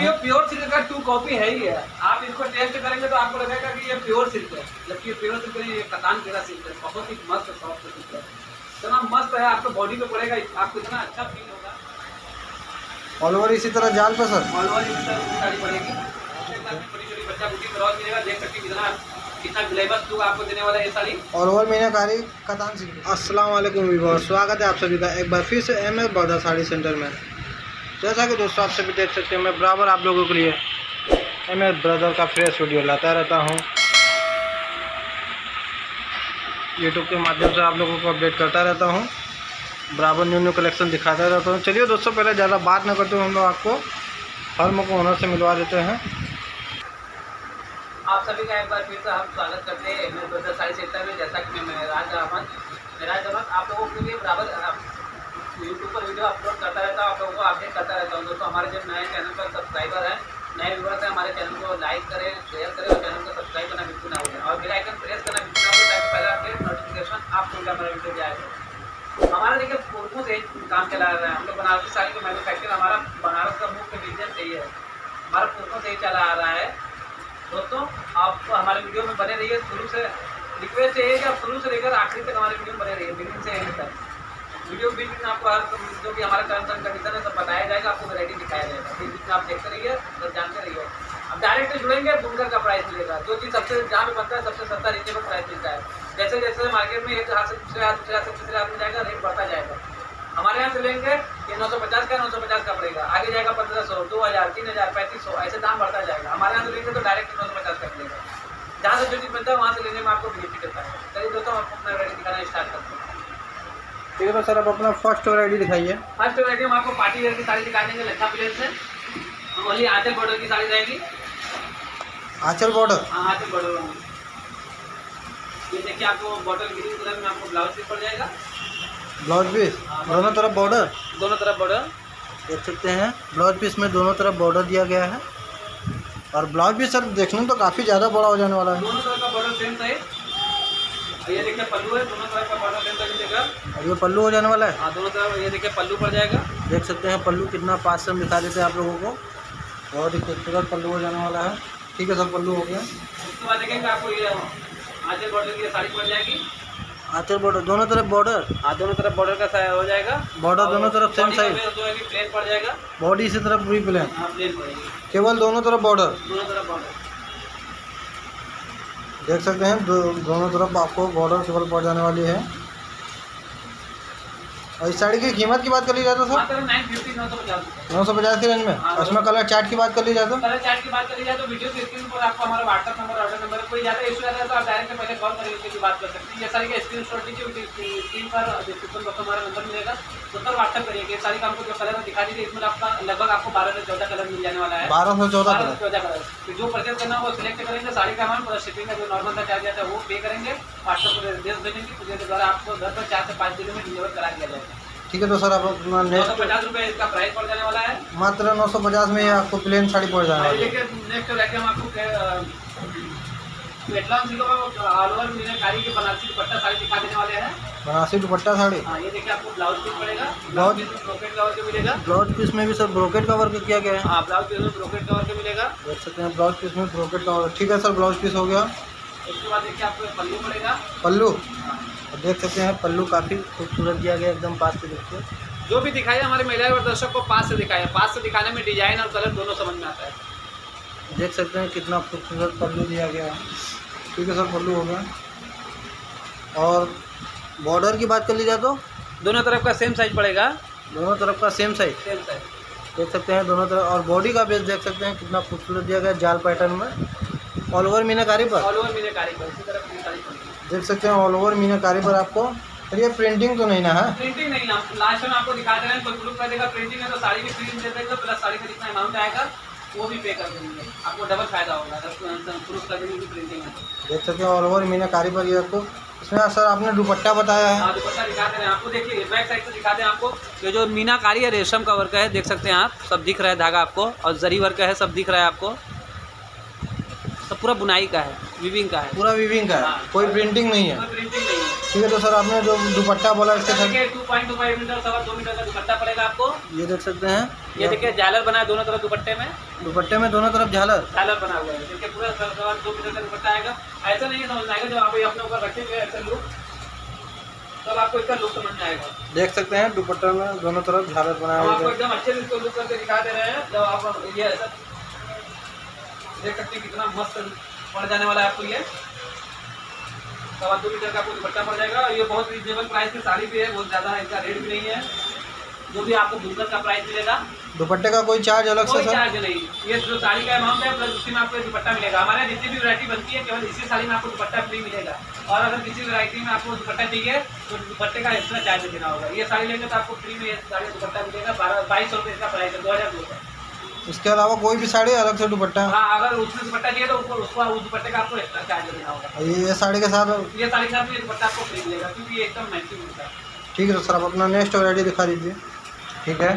ये pure silk का 2 copy है ही है। आप इसको टेस्ट करेंगे तो आपको लगेगा कि ये प्योर सिल्क है, जबकि ये प्योर सिल्क नहीं, ये कतान केरा सिल्क है। बहुत ही मस्त सॉफ्ट सिल्क है, इतना मस्त है, आपको बॉडी पे पड़ेगा, आपको इतना अच्छा फील होगा। ऑल ओवर इसी तरह जाल पे सर ऑल ओवर इसी तरह साड़ी पड़ेगी। छोटी छोटी बच्चा बुटी क्रॉस मिलेगा, देख सकते हैं कितना ग्लेमरस लुक आपको देने वाला है ये साड़ी। ऑल ओवर मीनाकारी कतान सिल्क। अस्सलाम वालेकुम व्यूअर्स, स्वागत है आप सभी का एक बार फिर से M S border sari centre में। जैसा कि दोस्तों आप सभी देख सकते हैं, मैं बराबर आप लोगों के लिए एम एस ब्रदर का फ्रेश वीडियो लाता रहता हूं। यूट्यूब के माध्यम से आप लोगों को अपडेट करता रहता हूं, बराबर न्यू कलेक्शन दिखाता रहता हूं। चलिए दोस्तों, पहले ज़्यादा बात न करते हुए हम लोग आपको फर्म को ओनर से मिलवा देते हैं। आप सभी का एक बार फिर से हम स्वागत करते हैं M S brother sari centre में। जैसा कि मैं मेराज अहमद आप लोगों के लिए बराबर यूट्यूब पर वीडियो अपलोड करता रहता हूँ, आप लोगों को अपडेट करता रहता हूँ। दोस्तों, हमारे जो नए चैनल पर सब्सक्राइबर हैं, नए व्यूअर्स हैं, हमारे चैनल को लाइक करें, शेयर करें और चैनल को सब्सक्राइब करना बिल्कुल ना भूलें और बेल आइकन प्रेस करना बिल्कुल ना भूलें, ताकि पहले अपडेट नोटिफिकेशन आपको हमारा वीडियो जाएगा। हमारा देखिए पुरखों से काम चला रहा है, हम लोग बनारसी साड़ी को मैन्युफैक्चर, हमारा बनारस का मुख्य बिजनेस यही है, हमारा पुरखों से ही चला आ रहा है। दोस्तों, आप हमारे वीडियो में बने रहिए, शुरू से रिक्वेस्ट है कि आप शुरू से लेकर आखिरी तक हमारे वीडियो में बने रहिए, बिगिनिंग से एंड तक। वीडियो बीच में आपको हर जो भी हमारा टर्म्स एंड कंडीशन है सब बताया जाएगा, आपको वैरायटी दिखाया जाएगा, फिर बीच में आप देखते रहिए और जानते रहिए। अब डायरेक्ट जुड़ेंगे, बुनकर का प्राइस मिलेगा, जो चीज़ सबसे जहाँ पे बनता है सबसे सस्ता रीजनेबल प्राइस मिलता है। जैसे जैसे मार्केट में एक हाथ से दूसरे हाथ, दूसरे हाथ से तीसरे हाथ में जाएगा, रेट बढ़ता जाएगा। हमारे यहाँ से लेंगे ये 950 का 950 का पड़ेगा, आगे जाएगा 1500, 2000, 3000, 3500, ऐसे दाम बढ़ता जाएगा। हमारे यहाँ से लेंगे तो डायरेक्ट 950 का मिलेगा, जहाँ से जो चीज़ बनता है वहाँ से लेने में आपको बेनिफिट होता है। चलिए दोस्तों, हम अपना वैरायटी दिखाना स्टार्ट करते हैं। ठीक है, तो सर आप अपना फर्स्ट वैरायटी दिखाइए। फर्स्ट वैरायटी हम आपको पार्टी वेयर की साड़ी दिखा देंगे, लच्छा प्लेट से। ओनली आंचल बॉर्डर की साड़ी रहेगी। आंचल बॉर्डर? हाँ, आंचल बॉर्डर। ये देखिए, आपको बॉटल ग्रीन कलर में आपको ब्लाउज पीस पड़ जाएगा। ब्लाउज पीस दोनों तरफ बॉर्डर? दोनों तरफ बॉर्डर देख सकते हैं, ब्लाउज पीस में दोनों तरफ बॉर्डर दिया गया है। और ब्लाउज पीस सर देखने में तो काफ़ी ज़्यादा बड़ा हो जाने वाला है। दोनों तरफ का बॉर्डर सेम साइज। ये देखिए पल्लू है, दोनों तरफ का बॉर्डर सेम साइज मिलेगा। और ये पल्लू हो जाने वाला है? हाँ, दोनों तरफ। ये देखिए पल्लू पड़ जाएगा, देख सकते हैं पल्लू कितना पास से हम दिखा देते हैं आप लोगों को, बहुत ही खूबसूरत पल्लू हो जाने वाला है। ठीक है सर, पल्लू हो गया। उसके बाद देखेंगे आपको ये आंचल बॉर्डर की साड़ी पड़ जाएगी। आंचल बॉर्डर दोनों तरफ बॉर्डर? हाँ, दोनों तरफ बॉर्डर का हो जाएगा। बॉर्डर दोनों तरफ सेम साइज? जो है कि प्लेन पड़ जाएगा। बॉडी इसी तरफ पूरी प्लेन? हाँ, प्लेन पड़ेगी, केवल दोनों तरफ बॉर्डर? दोनों तरफ बॉर्डर। देख सकते हैं दोनों तरफ आपको बॉर्डर केवल पड़ जाने वाली है। और इस साड़ी की कीमत की बात कर ली जाए तो सर? 950, 950 की रेंज में। हाँ, उसमें कलर चार्ट की बात कर ली जाए तो? कलर चार्ट की बात करी जाए तो वीडियो के स्क्रीन पर आपको हमारा व्हाट्सएप नंबर, ऑर्डर नंबर, कोई ज़्यादा इशू आता है तो आप डायरेक्ट पहले कॉल करके उसकी बात कर सकते हैं। ये सारी का स्क्रीनशॉट लीजिए, स्क्रीन पर डिस्क्रिप्शन बॉक्स में हमारा नंबर मिलेगा, उस पर व्हाट्सएप करिए कि सारी का हमको जो कलर दिखा दीजिए। इसमें आपका लगभग आपको 12 से 14 कलर मिल जाने वाला है। 12 से 14 कलर। तो जो परचेज करना है वो सिलेक्ट करेंगे, साड़ी का अमाउंट और शिपिंग का जो नॉर्मल का चार्ज आता है वो पे करेंगे, व्हाट्सएप पर एड्रेस भेजेंगे, उसके द्वारा आपको घर पर 4 से 5 दिनों में डिलीवर करा दिया जाएगा। ठीक है, तो सर आप अपना नेक्स्ट 950 रुपये इसका प्राइस पड़ जाने वाला है। मात्र 950 में ये आपको प्लेन साड़ी पड़ जाने वाली है। नेक्स्ट वैरायटी हम आपको पेटलॉन सिल्क ऑल ओवर मीनाकारी की बनारसी दुपट्टा साड़ी दिखा देने वाले हैं। बनारसी दुपट्टा साड़ी? हाँ, ये देखिए आपको ब्लाउज पीस पड़ेगा, ब्लाउज पीस में ब्रोकेट कवर के मिलेगा। ब्लाउज पीस में भी सर ब्रोकेट का वर्क किया गया है? हाँ, ब्लाउज पीस में ब्रोकेट कवर के मिलेगा। देख सकते हैं ब्लाउज पीस में ब्रोकेट का वर्क। ठीक है सर, ब्लाउज पीस हो गया। उसके बाद देखिए आपको पल्लू पड़ेगा। पल्लू देख सकते हैं, पल्लू काफ़ी खूबसूरत दिया गया, एकदम पास से देखिए। जो भी दिखाया हमारे महिला और दर्शक को पास से दिखाया, पास से दिखाने में डिजाइन और कलर दोनों समझ में आता है। देख सकते हैं कितना खूबसूरत पल्लू दिया गया है। ठीक है सर, पल्लू हो गया। और बॉर्डर की बात कर ली जाए तो? दोनों तरफ का सेम साइज पड़ेगा। दोनों तरफ का सेम साइज? सेम साइज देख सकते हैं दोनों तरफ। और बॉडी का बेस देख सकते हैं कितना खूबसूरत दिया गया, जाल पैटर्न में, ऑल ओवर मीनाकारी पर। ऑल ओवर मीनाकारी पर इसी तरह मीनाकारी पड़ेगी। देख सकते हैं ऑल ओवर मीनाकारी पर आपको। ये प्रिंटिंग तो नहीं ना है? प्रिंटिंग नहीं, हम लास्ट में आपको दिखा दे रहे हैं। कोई ग्रुप कर देगा प्रिंटिंग है तो साड़ी भी प्रिंट दे देगा, प्लस साड़ी का जितना अमाउंट आएगा वो भी पे कर देंगे, आपको डबल फायदा होगा। प्रूफ कर देंगे कि प्रिंटिंग है। देख सकते हैं ऑल ओवर मीनाकारी पर ये आपको। इसमें सर आपने दुपट्टा बताया है? हाँ, दुपट्टा दिखा दे रहे हैं आपको। देखिए बैक साइड से दिखा दें आपको, ये जो मीनाकारी है रेशम का वर्क है, देख सकते हैं आप, सब दिख रहा है धागा आपको, और जरी वर्क है, सब दिख रहा है आपको, सब पूरा बुनाई का है, वीविंग का है, पूरा वीविंग का है। हाँ, कोई प्रिंटिंग नहीं है? कोई प्रिंटिंग नहीं है। ठीक है, तो सर आपने जो दुपट्टा बोला इसके साथ 2.25 मीटर, 2.5 मीटर का दुपट्टा पड़ेगा आपको। ये देख सकते हैं ये देखिए झालर बना है दोनों तरफ दुपट्टे में दोनों तरफ झालर बना हुआ है। देखिए पूरा 2 मीटर का दुपट्टा आएगा। ऐसा नहीं समझना आएगा जब आप ये अपने ऊपर रखेंगे ऐसा लुक, तब आपको इसका लुक समझ में आएगा। देख सकते हैं दुपट्टा में दोनों तरफ झालर बनाया हम हुआ आपको है। एकदम अच्छे से इसको लुक करके दिखा दे रहे हैं। जब आप ये ऐसा देख सकते हैं कितना मस्त पड़ जाने वाला है आपको ये। 2 मीटर का आपको दुपट्टा पड़ जाएगा। ये बहुत रिजनेबल प्राइस की साड़ी भी है, बहुत ज़्यादा इसका रेट भी नहीं है, जो भी आपको दुकान का प्राइस मिलेगा। दुपट्टे का कोई चार्ज अलग से कोई सर? चार्ज नहीं, ये जो साड़ी का अमाउंट है प्लस उसी में आपको दुपट्टा मिलेगा। हमारे जितनी भी वैरायटी बनती है केवल इसी साड़ी में आपको दुपट्टा फ्री मिलेगा। और अगर किसी वैरायटी में आपको दुपट्टा चाहिए तो दुपट्टे का एक्स्ट्रा चार्ज देना होगा। ये साड़ी लेंगे तो आपको फ्री में ये साड़ी दुपट्टा मिलेगा। 2200 रुपये इसका प्राइस है, 2200। इसके अलावा कोई भी साड़ी अलग से दुपट्टा? हाँ, अगर उसमें दुपट्टा चाहिए तो उसको उस दुपट्टे का आपको एक्स्ट्रा चार्ज देना होगा। ये साड़ी के साथ? ये साड़ी के साथ ये दुपट्टा आपको फ्री मिलेगा क्योंकि ये एकदम मैचिंग होता है। ठीक है तो सर आप अपना नेक्स्ट वैरायटी दिखा दीजिए। ठीक है,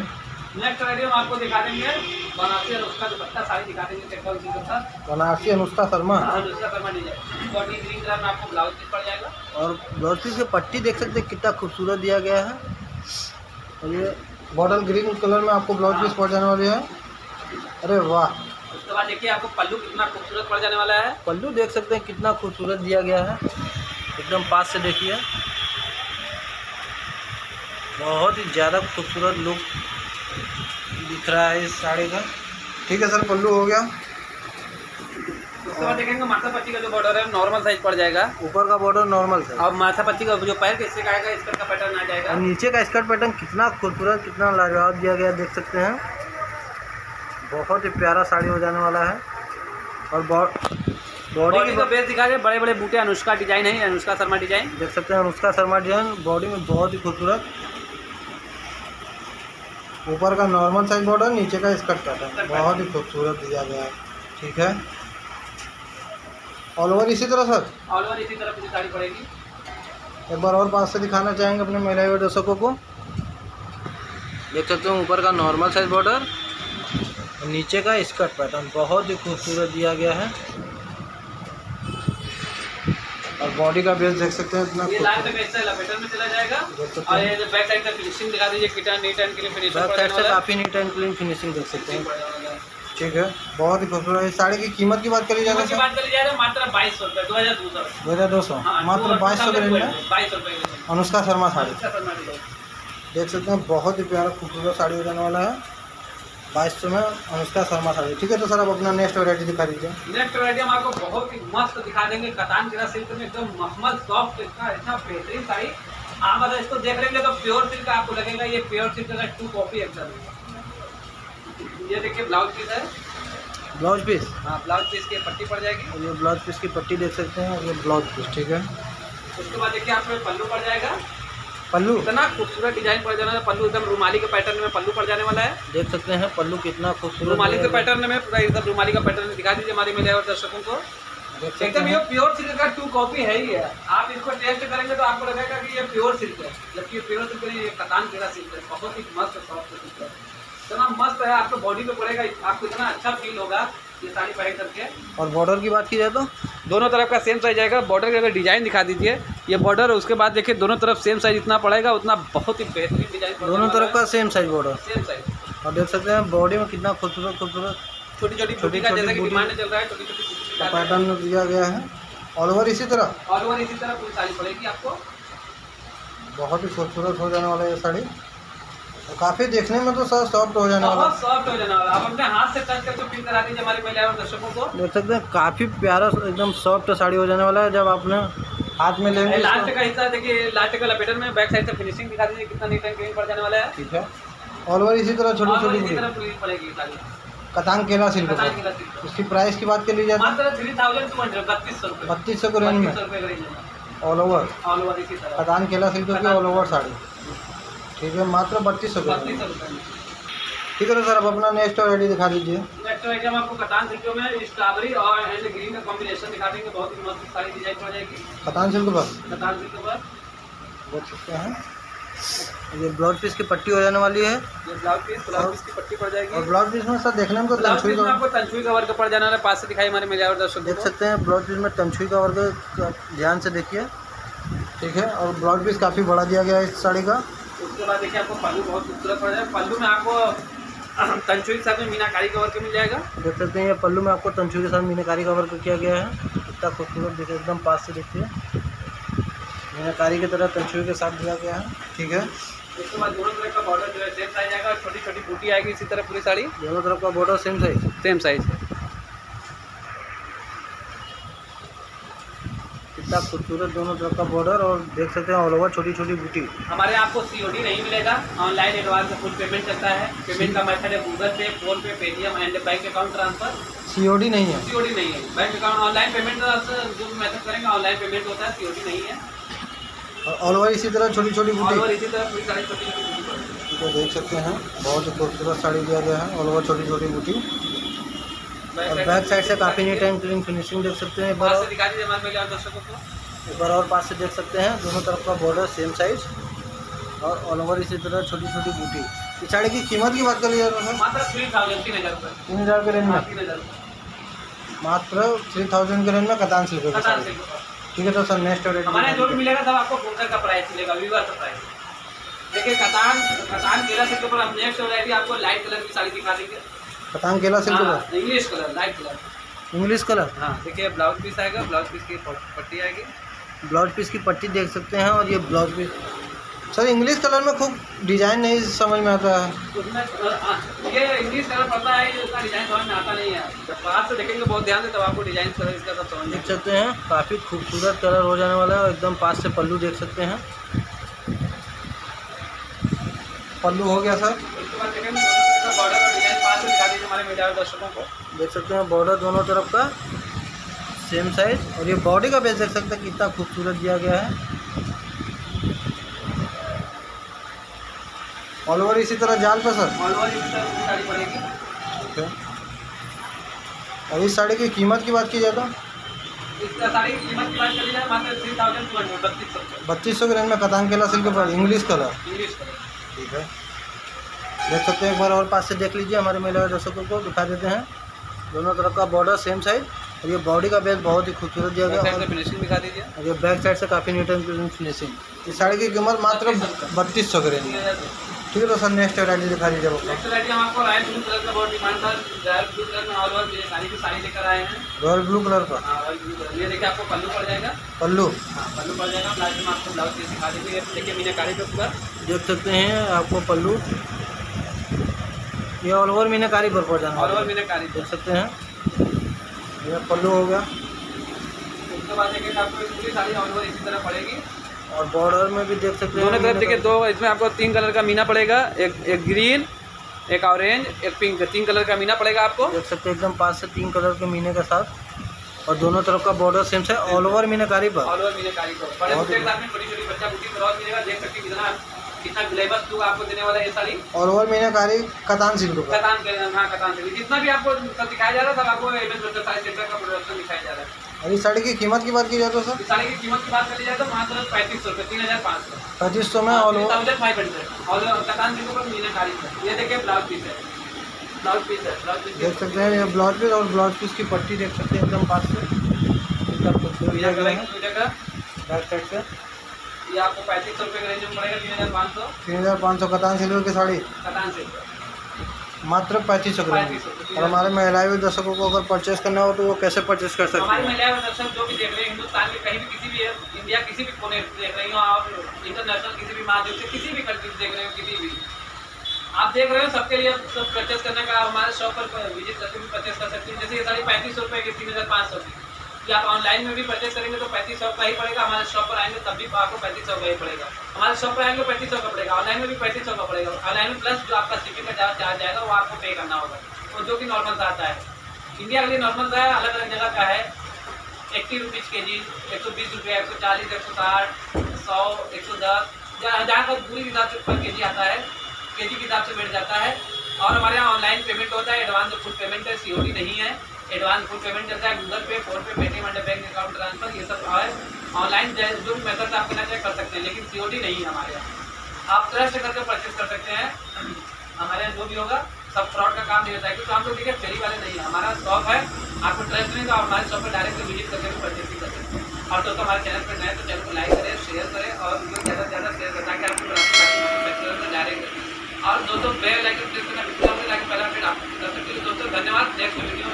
नेक्स्ट वैरायटी हम आपको दिखा देंगे बनारसी और उसका दुपट्टा साड़ी दिखा देंगे टेक्नोलॉजी के साथ। Banarasi Anushka Sharma. Anushka Sharma design body green colour में आपको ब्लाउज पीस पड़ जाएगा। और ब्लाउज पीस की पट्टी देख सकते हैं कितना खूबसूरत दिया गया है। और ये बॉटल ग्रीन कलर में आपको ब्लाउज पीस पड़ जाने वाली है। अरे वाह! उसके बाद देखिए आपको पल्लू कितना खूबसूरत पड़ जाने वाला है। पल्लू देख सकते हैं कितना खूबसूरत दिया गया है, एकदम पास से देखिए, बहुत ही ज़्यादा खूबसूरत लुक दिख रहा है इस साड़ी का। ठीक है सर, पल्लू हो गया। उसके बाद देखेंगे माथा पट्टी का जो बॉर्डर है नॉर्मल साइज पड़ जाएगा। ऊपर का बॉर्डर नॉर्मल साइज और माथा पट्टी का जो पैर किससे का आएगा स्कर्ट का पैटर्न आ जाएगा। और नीचे का स्कर्ट पैटर्न कितना खूबसूरत, कितना लाजवाब दिया गया, देख सकते हैं। बहुत ही प्यारा साड़ी हो जाने वाला है। और बॉडी का बेस दिखा रहे बड़े बड़े बूटे अनुष्का डिजाइन है, अनुष्का शर्मा डिजाइन देख सकते हैं। अनुष्का शर्मा डिजाइन बॉडी में बहुत ही खूबसूरत। ऊपर का नॉर्मल साइज बॉर्डर, नीचे का स्कर्ट पैटर्न बहुत ही खूबसूरत दिया गया है। ठीक है, ऑल ओवर इसी तरह सर? ऑल ओवर इसी तरह पूरी साड़ी पड़ेगी। एक बार और पास से दिखाना चाहेंगे अपने महिला दर्शकों को। देख सकते हैं ऊपर का नॉर्मल साइज बॉर्डर, नीचे का स्कर्ट पैटर्न बहुत ही खूबसूरत दिया गया है। और बॉडी का बेस देख सकते हैं इतना ये लाइन में कैसा लपेटन में चला जाएगा। और ये जो बैक साइड का फिनिशिंग दिखा दीजिए कितना neat and clean finishing back side से काफ़ी नीट एंड क्लीन फिनिशिंग देख सकते हैं। ठीक है, बहुत ही खूबसूरत। इस साड़ी की कीमत की बात करी जाए की बात करी जाए तो मात्र 2200 रुपये, 2200 मात्र 2200 के रेंज में 2200 रुपये अनुष्का शर्मा साड़ी अनुष्का शर्मा डिजाइन। देख सकते हैं, बहुत ही प्यारा खूबसूरत साड़ी हो जाने वाला है 2200 में अनुष्का शर्मा साड़ी। ठीक है तो सर आप अपना नेक्स्ट वैरायटी दिखा दीजिए। नेक्स्ट वैरायटी हम आपको बहुत ही मस्त दिखा देंगे कतान केरा सिल्क में, एकदम मखमल सॉफ्ट, इतना बेहतरीन साड़ी। आप अगर इसको देख लेंगे तो प्योर सिल्क आपको लगेगा ये प्योर सिल्क का 2 कॉपी एकदम। ये देखिए ब्लाउज पीस है, ब्लाउज पीस। हाँ ब्लाउज पीस की पट्टी पड़ जाएगी। और ये ब्लाउज पीस की पट्टी देख सकते हैं, और ये ब्लाउज पीस। ठीक है, उसके बाद देखिए आपको पल्लू पड़ जाएगा। पल्लू इतना खूबसूरत डिजाइन पड़ जाना है। पल्लू एकदम रुमाली के पैटर्न में पल्लू पड़ जाने वाला है। देख सकते हैं पल्लू कितना खूबसूरत रुमाली के पैटर्न में पूरा एकदम रुमाली का पैटर्न दिखा दीजिए हमारे मिले और दर्शकों को। एकदम ये प्योर सिल्क का 2 कॉपी है ही है। आप इसको टेस्ट करेंगे तो आपको लगेगा कि ये प्योर सिल्क है, जबकि ये प्योर सिल्क नहीं, ये कतान केरा सिल्क है। बहुत ही मस्त सॉफ्ट सिल्क है, इतना मस्त है, आपको बॉडी पे पड़ेगा, आपको इतना अच्छा फील होगा ये साड़ी पहन करके। और बॉर्डर की बात की जाए तो दोनों तरफ का सेम साइज आएगा। बॉर्डर का अगर डिजाइन दिखा दीजिए, ये बॉर्डर है, उसके बाद देखिए दोनों तरफ सेम साइज इतना पड़ेगा, उतना बहुत ही बेहतरीन डिजाइन। दोनों तरफ का same size border, same size. और देख सकते हैं बॉडी में कितना खूबसूरत छोटी छोटी बूटी का जैसा कि डिमांड चल रहा है, छोटी छोटी पैटर्न दिया गया है। ऑल ओवर इसी तरह, ऑल ओवर इसी तरह पूरी साड़ी पड़ेगी आपको। बहुत ही खूबसूरत हो जाने वाला है ये साड़ी, और काफ़ी देखने में तो सर सॉफ्ट हो जाने वाला है। बहुत सॉफ्ट हो जाने वाला। आप अपने हाथ से टच करके फील करा दीजिए हमारे महिला और दर्शकों को। देख सकते हैं काफ़ी प्यारा एकदम सॉफ्ट साड़ी हो जाने वाला है जब आपने हाथ में लेंगे। लास्ट का हिस्सा देखिए, लास्ट का लपेटन में बैक साइड से फिनिशिंग दिखा दीजिए कितना नीट एंड क्लीन पड़ जाने वाला है। ठीक है, ऑल ओवर इसी तरह छोटी छोटी पड़ेगी साड़ी कतान केरा सिल्क पर। इसकी प्राइस की बात कर ली जाए तो मात्र 3200 रुपये, 3200 के रेंज में 3200 रुपये का रेंज है। ऑल ओवर ऑल ओवर इसी तरह कतान केला सिल्क की ऑल ओवर साड़ी। ठीक है, मात्र 3200 के। 3200 रुपये। ठीक है तो सर आप अपना नेक्स्ट वैरायटी दिखा दीजिए। नेक्स्ट आइटम आपको कतान सिल्क में स्ट्रॉबेरी और एंड ग्रीन का कॉम्बिनेशन दिखा देंगे। बहुत ही मस्त साड़ी डिजाइन पड़ जाएगी कतान सिल्क पर कतान सिल्क पर। देख सकते हैं, ये ब्लाउज पीस की पट्टी हो जाने वाली है। ये ब्लाउज पीस की पट्टी पड़ जाएगी। और ब्लाउज पीस में सर देखने में तो ब्लाउज तंछुई पीस में का आपको तंछुई का वर्क पड़ जाना है। पास से दिखाई हमारे मिले और दर्शक देख सकते हैं, ब्लाउज पीस में तंछुई का वर्क ध्यान से देखिए। ठीक है, और ब्लाउज पीस काफ़ी बड़ा दिया गया है इस साड़ी का। उसके बाद देखिए आपको पल्लू बहुत खूबसूरत पड़ जाए। पल्लू में आपको तंचुई के साथ में मीनाकारी का वर्क मिल जाएगा। देख सकते हैं ये पल्लू में आपको तंचुई के साथ मीनाकारी का वर्क किया गया है। कितना खूबसूरत देखिए, एकदम पास से देखिए, मीनाकारी की तरह तंचुई के साथ दिया गया है। ठीक है, उसके बाद दोनों तरफ का बॉर्डर जो है सेम साइज आएगा, छोटी छोटी बूटी आएगी इसी तरह पूरी साड़ी। दोनों तरफ का बॉर्डर सेम साइज कितना खूबसूरत दोनों तरफ का बॉर्डर, और देख सकते हैं ऑल ओवर छोटी छोटी बूटी। हमारे यहाँ आपको सीओडी नहीं मिलेगा, ऑनलाइन एडवांस में फुल पेमेंट चलता है। पेमेंट का मेथड है गूगल पे, फोन पे, Paytm and bank account transfer. COD नहीं है, सीओडी नहीं है। बैंक अकाउंट ऑनलाइन पेमेंट जो मेथड करेंगे ऑनलाइन पेमेंट होता है, सीओडी नहीं है। और ऑल ओवर इसी तरह छोटी छोटी ऑल बूटी। ओवर इसी तरह पूरी साड़ी छोटी छोटी बूटी। ठीक है, देख सकते हैं बहुत ही खूबसूरत साड़ी दिया गया है, ऑल ओवर छोटी छोटी बूटी। और बैक साइड से काफ़ी नीट एंड क्लीन फिनिशिंग देख सकते हैं। एक बार से दिखा दीजिए हमारे मेरे दर्शकों को। एक बार और पास से देख सकते हैं, दोनों तरफ का बॉर्डर सेम साइज और ऑल ओवर इसी तरह छोटी छोटी बूटी। इस साड़ी की कीमत की बात कर लीजिए सर, मात्र 3000 3,000 रुपये। 3000 के रेंज में, 3000 मात्र 3000 के रेंज में कतान सिल्क की साड़ी। ठीक है, तो सर नेक्स्ट रेट हमारे यहाँ जो भी मिलेगा सब आपको होलसेल का प्राइस मिलेगा, वीवर का प्राइस। देखिए कतान केला सिल्क के ऊपर हम नेक्स्ट वैरायटी आपको लाइट कलर की साड़ी दिखा देंगे। कतान केला सिल्क पर English colour, light colour, English colour. हाँ देखिए ब्लाउज पीस आएगा, ब्लाउज पीस की पट्टी आएगी, ब्लाउज पीस की पट्टी देख सकते हैं। और ये blouse piece sir English colour में खूब डिजाइन नहीं समझ में आता है। उसमें ये इंग्लिश कलर पड़ता है, उसका डिजाइन समझ में आता नहीं है। जब बाहर से देखेंगे बहुत ध्यान से तब आपको डिजाइन कलर इसका सब समझ देख सकते हैं, काफ़ी खूबसूरत कलर हो जाने वाला है। और एकदम पास से पल्लू देख सकते हैं, पल्लू हो गया सर। उसके बाद देखेंगे बॉर्डर का डिजाइन पास से दिखा दीजिए हमारे मीडिया दर्शकों को। देख सकते हैं बॉर्डर दोनों तरफ का सेम साइज, और ये बॉडी का बेस देख सकते हैं कितना खूबसूरत दिया गया है। ऑल ओवर इसी तरह जाल पे सर, ऑल ओवर इसी तरह पूरी साड़ी पड़ेगी। ठीक है। और इस साड़ी की कीमत की बात की जाए तो इसका साड़ी की कीमत की बात करी जाए मात्र 3200 3200 के रेंज में कतान केला सिल्क पर इंग्लिश कलर। English colour. ठीक है, देख सकते हैं। एक बार और पास से देख लीजिए, हमारे महिला दर्शकों को दिखा देते हैं। दोनों तरफ का बॉर्डर सेम साइज, और ये बॉडी का बेस बहुत ही खूबसूरत दिया गया है। फिनिशिंग दिखा दीजिए। और ये बैक साइड से काफ़ी नीट एंड क्लीन फिनिशिंग। इस साड़ी की कीमत मात्र 3200 के रेंज में। ठीक है, तो सर नेक्स्ट वैरायटी दिखा दीजिए आपको। नेक्स्ट वैरायटी हम आपको रॉयल ब्लू कलर का बहुत डिमांड था, रॉयल ब्लू कलर में ऑल ओवर साड़ी की साड़ी लेकर आए हैं। रॉयल ब्लू कलर का हाँ रॉयल ब्लू कलर। ये देखिए आपको पल्लू पड़ जाएगा। पल्लू, हाँ पल्लू पड़ जाएगा। ब्लाउज में आपको ब्लाउज पीस दिखा देंगे। देखिए मीनाकारी पे पूरा देख सकते हैं आपको पल्लू, ये ऑल ओवर मीनाकारी पर पड़ जाना, ऑल ओवर मीनाकारी देख सकते हैं। ये पल्लू हो गया। उसके बाद देखिए आपको पूरी साड़ी ऑल ओवर इसी तरह पड़ेगी। और बॉर्डर में भी देख सकते हैं दोनों तरफ देखिए, दो इसमें आपको 3 कलर का मीना पड़ेगा, एक ग्रीन, एक ऑरेंज, एक पिंक, 3 कलर का मीना पड़ेगा आपको। देख सकते हैं एकदम पास से 3 कलर के मीने के साथ, और दोनों तरफ का बॉर्डर सेम से ऑल ओवर मीनाकारी पर। ऑल ओवर मीनाकारी को बड़े बूटे के साथ में छोटी छोटी बच्चा बूटी क्रॉस मिलेगा। देख सकते हैं कितना ग्लेमरस लुक आपको देने वाला है ये साड़ी। ऑल ओवर मीनाकारी कतान सिल्क पर। कतान के, हाँ कतान से जितना भी आपको सब दिखाया जा रहा है सब आपको एमएस ब्रदर्स साड़ी सेंटर का प्रोडक्शन दिखाया जा रहा है। और इस साड़ी की कीमत की बात की जाए तो सर इस साड़ी की कीमत की बात करी जाए तो मात्र 3500 रुपये, 3500। 3500 में all over 3500 all over katan silk पर मीनाकारी पर। ये देखिए ब्लाउज पीस है, ब्लाउज पीस है, ब्लाउज पीस देख सकते हैं। ये ब्लाउज पीस और ब्लाउज पीस की पट्टी देख सकते हैं एकदम पास से, कितना खूबसूरत दिया गया है। बैक साइड से ये आपको 3500 रुपये के रेंज में पड़ेगा। 3500 3500 कतान सिल्क की साड़ी कतान सिल्क मात्र 3500 के रेंज में। और हमारे महिलाएं दर्शकों को अगर परचेस करना हो तो वो कैसे परचेस कर सकते हमारी हैं? महिला दर्शक जो भी देख रहे हैं हिंदुस्तान के कहीं भी किसी भी इंडिया किसी भी कोने से देख रही हो आप, इंटरनेशनल किसी भी माध्यम से किसी भी कंट्री से देख रहे हो, किसी भी आप देख रहे हो, सबके लिए सब परचेस करने का हमारे शॉप पर विजिट करके भी परचेस कर सकते हैं। जैसे ये साड़ी 3500 रुपये की, 3500 की। या आप ऑनलाइन में भी परचेस करेंगे तो 3500 का ही पड़ेगा। हमारे शॉप पर आएंगे तब भी आपको 3500 का ही पड़ेगा। हमारे शॉप पर आएंगे 3500 का पड़ेगा, ऑनलाइन में भी 3500 का पड़ेगा। ऑनलाइन में प्लस जो आपका शिपिंग का चार्ज आएगा वो आपको पे करना होगा, और जो कि नॉर्मल सा आता है। इंडिया के लिए नॉर्मल सा है, अलग अलग जगह का है। 80 रुपीज़ के जी, 120 रुपये, 140, 160, 100, 110, जहाँ तक पूरी हिसाब से पर के जी आता है, के जी के हिसाब से बैठ जाता है। और हमारे यहाँ ऑनलाइन पेमेंट होता है, एडवांस फुल पेमेंट है, सीओडी नहीं है। एडवांस फुल पेमेंट चलता है गूगल पे, फोन पे, Paytm and bank account transfer, ये सब है। ऑनलाइन जो भी मेथड आप करना चाहे कर सकते हैं, लेकिन सीओडी नहीं है हमारे यहाँ। आप ट्रस्ट करके परचेस कर सकते हैं। हमारे यहाँ जो भी होगा सब फ्रॉड का काम नहीं होता है, क्योंकि हम लोग देखिए फेरी वाले नहीं है। हमारा शॉप है, आपको ट्रस्ट नहीं तो आप हमारे शॉप पर डायरेक्ट विजिट करके भी परचेस भी कर सकते हैं। और दोस्तों हमारे चैनल पर नए तो चैनल को लाइक करें, शेयर करें, और वीडियो ज़्यादा से ज़्यादा शेयर करें ताकि आपको डायरेक्ट। और दोस्तों बेल आइकन प्रेस करना बिल्कुल नेक्स्ट वीडियो